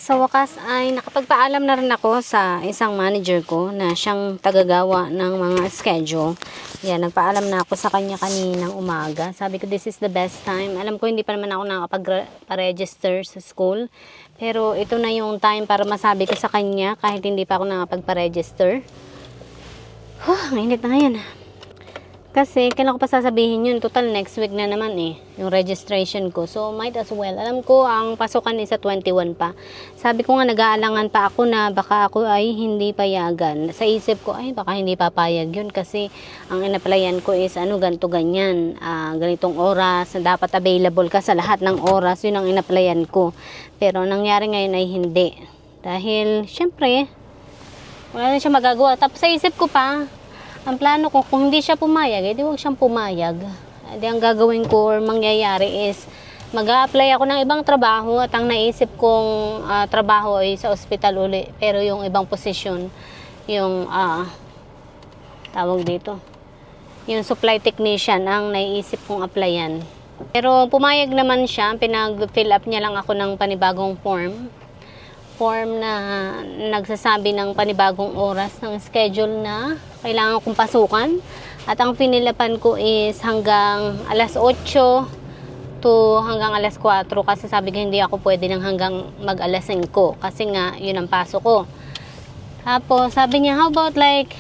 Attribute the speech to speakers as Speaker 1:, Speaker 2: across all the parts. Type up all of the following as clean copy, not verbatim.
Speaker 1: Sa wakas ay nakapagpaalam na rin ako sa isang manager ko na siyang tagagawa ng mga schedule. Yan, nagpaalam na ako sa kanya kaninang umaga. Sabi ko, this is the best time. Alam ko hindi pa naman ako nakapag-register sa school. Pero ito na yung time para masabi ko sa kanya kahit hindi pa ako nakapag-register. Mainit na ngayon. Kasi kailan ko pa sasabihin yun, total next week na naman yung registration ko. So might as well. Alam ko ang pasukan is sa 21 pa. Sabi ko nga nag-aalangan pa ako na baka ako ay hindi payagan. Sa isip ko ay baka hindi papayag yun kasi ang inaplayan ko is ganito ganyan. Ganitong oras, dapat available ka sa lahat ng oras. Yun ang inaplayan ko. Pero nangyari ngayon ay hindi. Dahil syempre wala na siya magagawa. Tapos sa isip ko pa, ang plano ko, kung hindi siya pumayag, edi huwag siyang pumayag. Edi ang gagawin ko or mangyayari is, mag-a-apply ako ng ibang trabaho at ang naisip kong trabaho ay sa ospital uli. Pero yung ibang posisyon, yung, tawag dito, yung supply technician ang naiisip kong applyan. Pero pumayag naman siya, pinag-fill up niya lang ako ng panibagong form na nagsasabi ng panibagong oras ng schedule na kailangan kong pasukan. At ang pinilapan ko is hanggang alas 8 to hanggang alas 4 kasi sabi ko hindi ako pwede ng hanggang mag alas 5 kasi nga yun ang pasok ko. Tapos sabi niya, how about like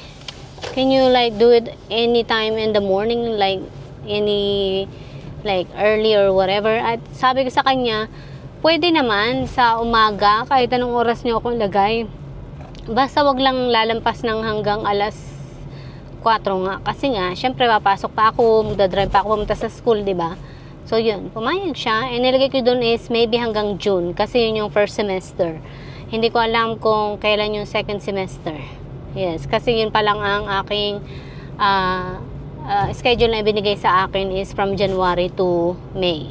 Speaker 1: can you like do it anytime in the morning, like any like early or whatever. At sabi ko sa kanya, pwede naman sa umaga, kahit anong oras niyo akong lagay. Basta wag lang lalampas ng hanggang alas 4 nga. Kasi nga, syempre papasok pa ako, magdadrive pa ako pumunta sa school, di ba? So yun, pumayag siya. And nilagay ko doon is maybe hanggang June, kasi yun yung first semester. Hindi ko alam kung kailan yung second semester. Yes, kasi yun pa lang ang aking schedule na ibinigay sa akin is from January to May.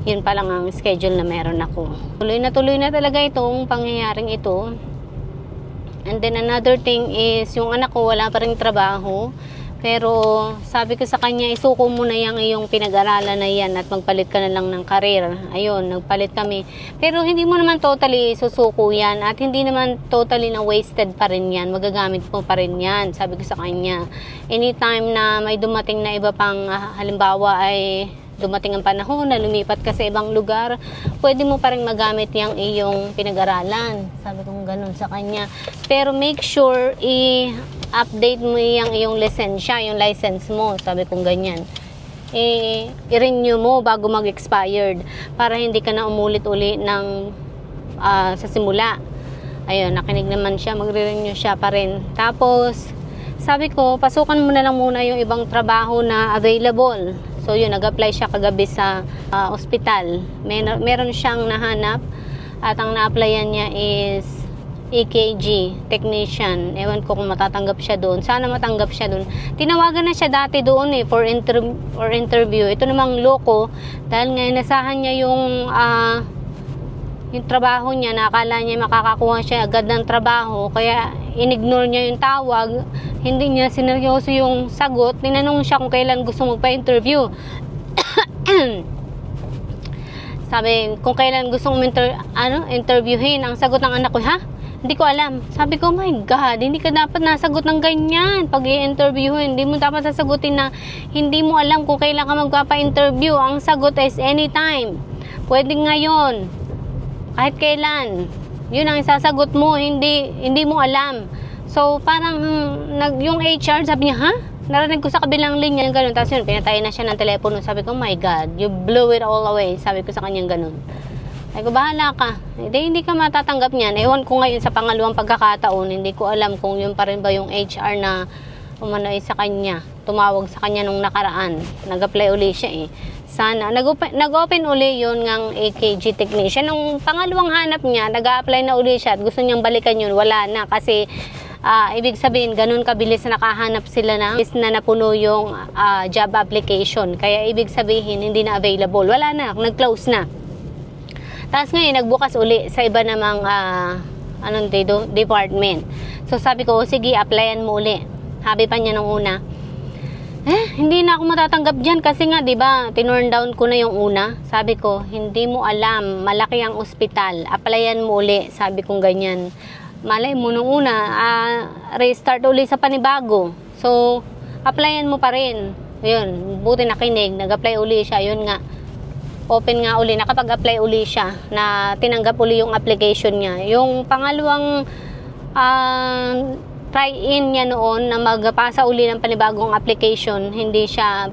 Speaker 1: Yun pa lang ang schedule na meron ako. Tuloy na talaga itong pangyayaring ito. And then another thing is, yung anak ko wala pa ring trabaho. Pero sabi ko sa kanya, isuko mo na yung iyong pinag-aralan na yan at magpalit ka na lang ng career. Ayun, nagpalit kami. Pero hindi mo naman totally susuko yan at hindi naman totally na wasted pa rin yan. Magagamit mo pa rin yan, sabi ko sa kanya. Anytime na may dumating na iba pang halimbawa ay dumating ang panahon na lumipat ka sa ibang lugar, pwede mo pa rin magamit yung iyong pinag-aralan. Sabi kong ganun sa kanya. Pero make sure i-update mo yung iyong lisensya, yung license mo. Sabi kong ganyan. I-renew mo bago mag-expired para hindi ka na umulit-uli ng sa simula. Ayun, nakinig naman siya, magre-renew siya pa rin. Tapos, sabi ko, pasukan mo na lang muna yung ibang trabaho na available. So yun, nag-apply siya kagabi sa ospital. Meron siyang nahanap at ang na-applyan niya is EKG technician. Ewan ko kung matatanggap siya doon. Sana matanggap siya doon. Tinawagan na siya dati doon for interview. Ito namang loko dahil nga nasahan niya yung trabaho niya. Nakakala niya makakakuha siya agad ng trabaho. Kaya inignore niya yung tawag. Hindi niya sineryoso yung sagot. Tinanong siya kung kailan gusto magpa-interview. Sabi, kung kailan gusto interviewin. Ang sagot ng anak ko, ha? Hindi ko alam. Sabi ko, oh my God, hindi ka dapat nasagot ng ganyan. Pag i-interviewin, hindi mo dapat sasagutin na hindi mo alam kung kailan ka magpapa-interview. Ang sagot is anytime. Pwede ngayon. Kahit kailan. Yun ang isasagot mo. Hindi mo alam. So, parang yung HR, sabi niya, ha? Narinig ko sa kabilang linya yung ganun. Tapos yun, pinatay na siya ng telepono. Sabi ko, oh my God, you blew it all away. Sabi ko sa kanyang ganun. Sabi ko, bahala ka. Hindi ka matatanggap niyan. Ewan ko ngayon sa pangalawang pagkakataon, hindi ko alam kung yun pa rin ba yung HR na umano'y sa kanya. Tumawag sa kanya nung nakaraan. Nag-apply uli siya Sana. Nag-open uli yun ng EKG technician. Nung pangalawang hanap niya, nag-a-apply na uli siya at gusto niyang balikan yun. Wala na kasi ibig sabihin, ganun kabilis na nakahanap sila na napuno yung job application. Kaya ibig sabihin, hindi na available. Wala na, nag-close na. Tapos ngayon, nagbukas uli sa iba namang department. So sabi ko, sige, applyan mo uli. Habi pa niya nung una. Hindi na ako matatanggap dyan kasi nga, di ba, tinurn down ko na yung una. Sabi ko, hindi mo alam, malaki ang ospital, applyan mo uli. Sabi kong ganyan. Malay mo nung una, restart uli sa panibago. So, applyan mo pa rin. Yun, buti nakinig, nag-apply uli siya. Yun nga, open nga uli, nakapag-apply uli siya na tinanggap uli yung application niya. Yung pangalawang try-in niya noon na magpasa uli ng panibagong application, hindi siya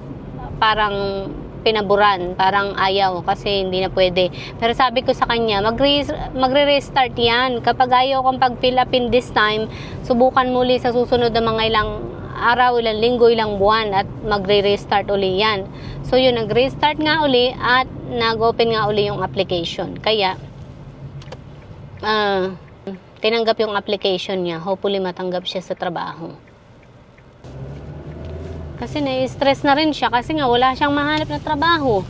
Speaker 1: parang pinaburan, parang ayaw kasi hindi na pwede. Pero sabi ko sa kanya, magre-restart yan. Kapag ayaw kang pag-fill up in this time, subukan muli sa susunod na mga ilang araw, ilang linggo, ilang buwan at magre-restart uli yan. So yun, nag-restart nga uli at nag-open nga uli yung application. Kaya, tinanggap yung application niya. Hopefully matanggap siya sa trabaho. Kasi na-stress na rin siya kasi nga wala siyang mahanap na trabaho.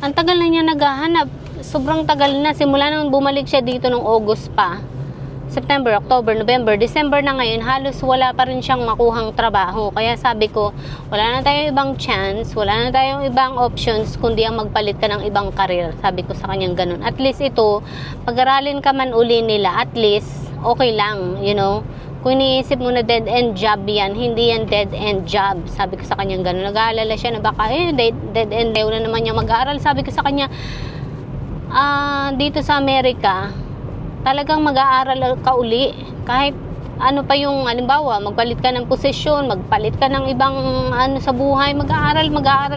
Speaker 1: Ang tagal na niya naghahanap. Sobrang tagal na. Simula nang bumalik siya dito nung August pa. September, October, November, December na ngayon, halos wala pa rin siyang makuhang trabaho. Kaya sabi ko, wala na tayong ibang chance, wala na tayong ibang options, kundi ang magpalit ka ng ibang career. Sabi ko sa kanyang ganun. At least ito, pag-aralin ka man uli nila, at least, okay lang, you know. Kung iniisip mo na dead-end job yan, hindi yan dead-end job. Sabi ko sa kanyang ganun. Nag-aalala siya na baka, dead-end, ayaw na naman niya mag-aaral. Sabi ko sa kanya, dito sa Amerika, talagang mag-aaral ka uli. Kahit ano pa yung, halimbawa, magpalit ka ng posisyon, magpalit ka ng ibang ano sa buhay, mag-aaral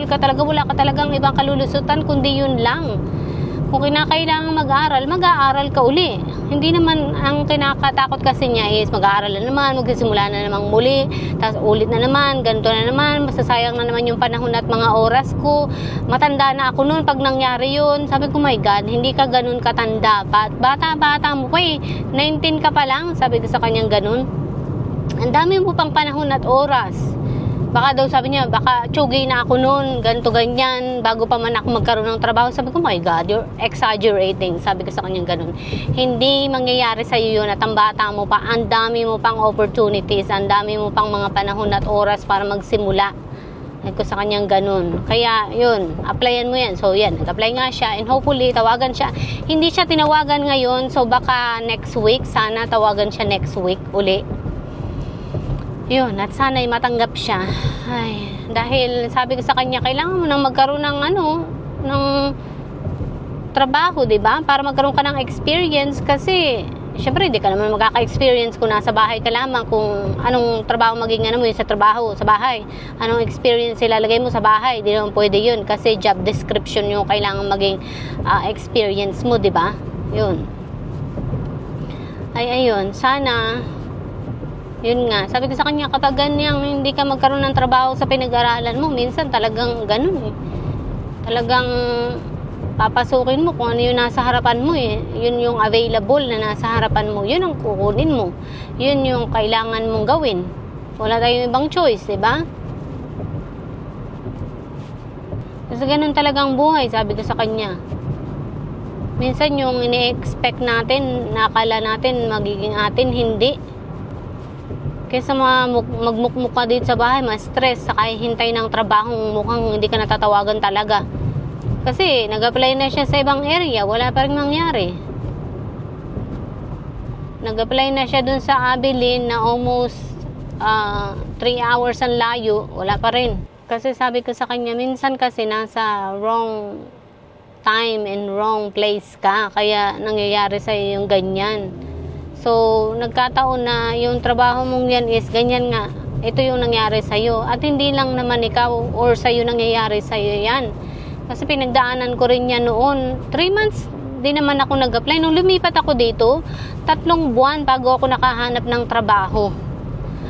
Speaker 1: ka talaga. Wala ka talagang ibang kalulusutan, kundi yun lang. Kung kinakailangan mag-aaral ka uli. Hindi naman, ang kinakatakot kasi niya is mag-aaral na naman, magsisimula na namang muli, tapos ulit na naman, ganito na naman, masasayang na naman yung panahon at mga oras ko. Matanda na ako noon pag nangyari yun. Sabi ko, my God, hindi ka ganun katanda. Bata-bata mo pa 19 ka pa lang. Sabi ko sa kanyang ganun. Ang dami mo pang panahon at oras. Baka daw sabi niya, baka tsugi na ako noon, ganito ganyan, bago pa man ako magkaroon ng trabaho. Sabi ko, my God, you're exaggerating. Sabi ko sa kanyang ganun. Hindi mangyayari sa iyo yun at ang bata mo pa, ang dami mo pang opportunities, ang dami mo pang mga panahon at oras para magsimula. Sabi ko sa kanyang ganun. Kaya, yun, applyan mo yan. So, yan, nag-apply nga siya and hopefully, tawagan siya. Hindi siya tinawagan ngayon, so baka next week, sana tawagan siya next week uli. Yun, at sana'y matanggap siya. Ay, dahil sabi ko sa kanya, kailangan mo nang magkaroon ng ng trabaho, 'di ba? Para magkaroon ka ng experience kasi syempre hindi ka naman magkaka-experience kung nasa bahay ka lamang, kung anong trabaho maging mo yung sa trabaho, sa bahay. Anong experience ilalagay mo sa bahay? Hindi naman pwede yun kasi job description yung kailangan maging experience mo, 'di ba? Yun. Ay, ayun, sana yun nga, sabi ko sa kanya, kapag ganyang hindi ka magkaroon ng trabaho sa pinag-aralan mo, minsan talagang ganun talagang papasukin mo kung ano yung nasa harapan mo yun yung available na nasa harapan mo, yun ang kukunin mo, yun yung kailangan mong gawin. Wala tayong ibang choice, diba? Kasi ganun talagang buhay, sabi ko sa kanya. Minsan yung ini-expect natin, nakala natin magiging atin, hindi. Kaysa magmukmuk ka dito sa bahay, ma-stress, saka hintay ng trabaho, mukhang hindi ka natatawagan talaga. Kasi nag-apply na siya sa ibang area, wala pa rin nangyari. Nag-apply na siya dun sa Abilene na almost 3 hours ang layo, wala pa rin. Kasi sabi ko sa kanya, minsan kasi nasa wrong time and wrong place ka, kaya nangyayari sa'yo yung ganyan. So, nagkataon na yung trabaho mong yan is ganyan nga. Ito yung nangyari sa'yo. At hindi lang naman ikaw or sa'yo nangyayari sa'yo yan. Kasi pinagdaanan ko rin yan noon. 3 months, di naman ako nag-apply. Nung lumipat ako dito, 3 buwan bago ako nakahanap ng trabaho.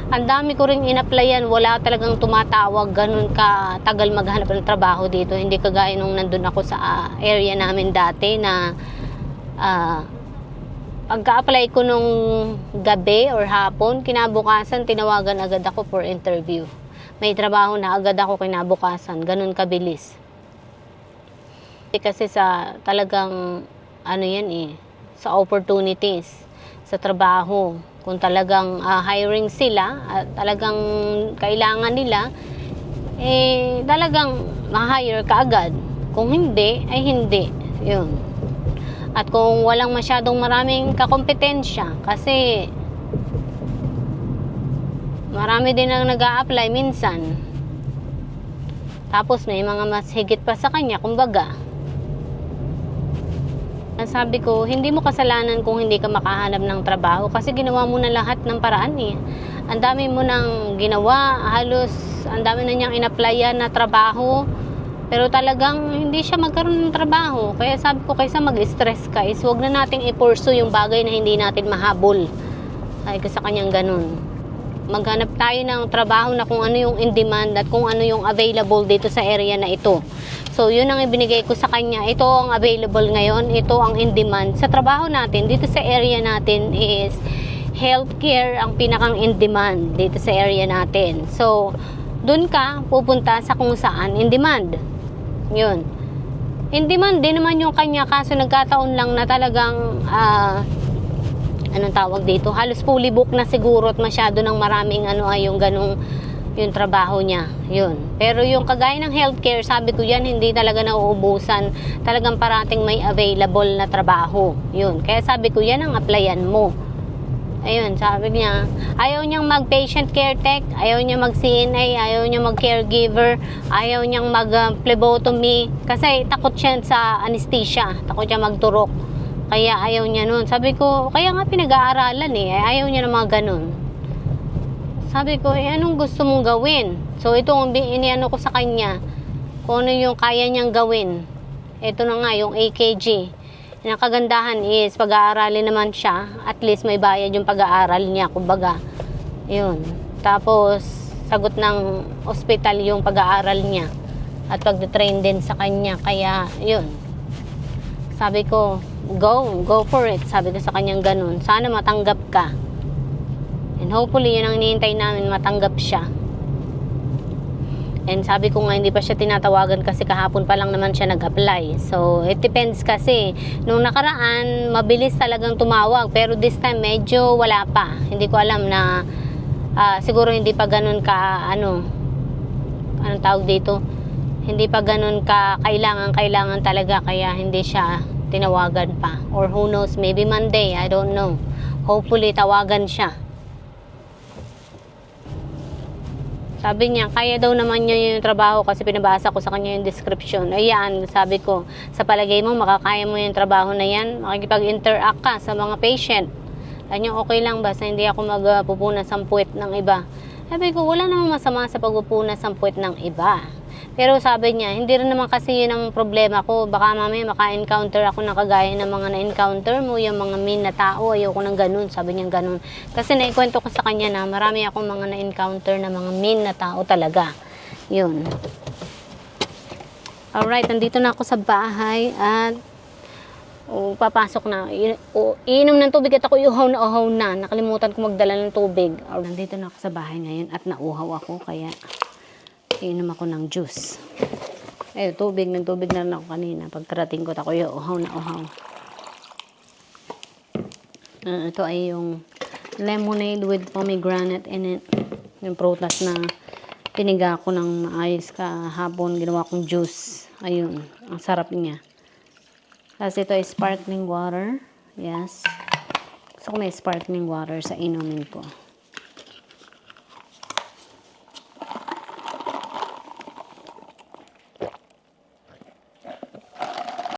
Speaker 1: Ang dami ko rin in-applyan. Wala talagang tumatawag. Ganun ka tagal maghanap ng trabaho dito. Hindi kagaya nung nandun ako sa area namin dati na pagka-apply ko nung gabi or hapon, kinabukasan, tinawagan agad ako for interview. May trabaho na agad ako kinabukasan. Ganun kabilis. Kasi sa talagang, sa opportunities, sa trabaho. Kung talagang hiring sila, at talagang kailangan nila, talagang ma-hire ka agad. Kung hindi, ay hindi. Yun. At kung walang masyadong maraming kakompetensya, kasi marami din ang nag-a-apply minsan. Tapos may mga mas higit pa sa kanya, kumbaga. Sabi ko, hindi mo kasalanan kung hindi ka makahanap ng trabaho kasi ginawa mo na lahat ng paraan eh. Ang dami mo nang ginawa, halos ang dami na niyang in-applyan na trabaho. Pero talagang hindi siya magkaroon ng trabaho. Kaya sabi ko, kaysa mag-stress ka, is huwag na nating i-pursue yung bagay na hindi natin mahabol. Sabi ko sa kanyang ganun. Maghanap tayo ng trabaho na kung ano yung in demand at kung ano yung available dito sa area na ito. So, yun ang ibinigay ko sa kanya. Ito ang available ngayon. Ito ang in demand. Sa trabaho natin, dito sa area natin is healthcare ang pinakang in demand dito sa area natin. So, dun ka pupunta sa kung saan in demand. Yun. In demand din naman yung kanya kaso nagkataon lang na talagang anong tawag dito? Halos fully book na siguro at masyado ng maraming yung ganung yung trabaho niya. Yun. Pero yung kagaya ng healthcare, sabi ko yan, hindi talaga nauubusan. Talagang parating may available na trabaho. Yun. Kaya sabi ko, yan ang applyan mo. Ayun, sabi niya, ayaw niyang mag-patient care tech, ayaw niya mag-CNA, ayaw niya mag-caregiver, ayaw niyang mag-phlebotomy, kasi takot siya sa anesthesia, takot siya magturok. Kaya ayaw niya nun. Sabi ko, kaya nga pinag-aaralan eh, ayaw niya ng mga ganun. Sabi ko, anong gusto mong gawin? So, ito ang iniano ko sa kanya. Kung ano yung kaya niyang gawin. Ito na nga, yung AKG. Ang kagandahan is, pag-aaralin naman siya. At least may bayad yung pag-aaral niya, kumbaga. Yun. Tapos, sagot ng hospital yung pag-aaral niya. At pag-train din sa kanya. Kaya, yun. Sabi ko, go for it. Sabi ko sa kanyang ganun. Sana matanggap ka. And hopefully, yun ang hinihintay namin, matanggap siya. And sabi ko nga, hindi pa siya tinatawagan kasi kahapon pa lang naman siya nag-apply. So, it depends kasi. Nung nakaraan, mabilis talagang tumawag. Pero this time, medyo wala pa. Hindi ko alam na, siguro hindi pa ganun ka, anong tawag dito? Hindi pa ganun ka kailangan talaga. Kaya hindi siya tinawagan pa. Or who knows, maybe Monday, I don't know. Hopefully, tawagan siya. Sabi niya, kaya daw naman niya yung trabaho kasi pinabasa ko sa kanya yung description. Ayan, sabi ko, sa palagay mo, makakaya mo yung trabaho na yan? Makikipag-interact ka sa mga patient. Ano, okay lang ba? Sa hindi ako magpupunas ng puwet ng iba. Sabi ko, wala namang masama sa pagpupunas ng puwet ng iba. Pero sabi niya, hindi rin naman kasi yun ang problema ko. Baka mamaya maka-encounter ako ng kagaya ng mga na-encounter mo, yung mga mean na tao, ayoko ng ganun. Sabi niya ganun. Kasi naikwento ko sa kanya na marami akong mga na-encounter na mga mean na tao talaga. Yun. Alright, nandito na ako sa bahay at papasok na. Iinom ng tubig at ako uhaw na. Nakalimutan ko magdala ng tubig. Nandito na ako sa bahay ngayon at nauhaw ako kaya iinom ako ng juice. Tubig na rin ako kanina. Pagkarating ko, ako yung uhaw. Ito ay yung lemonade with pomegranate in it. Yung prutas na piniga ko ng maayos kahapon. Ginawa kong juice. Ayun. Ang sarap niya. Tapos ito ay sparkling water. Yes. Gusto ko may sparkling water sa inumin ko.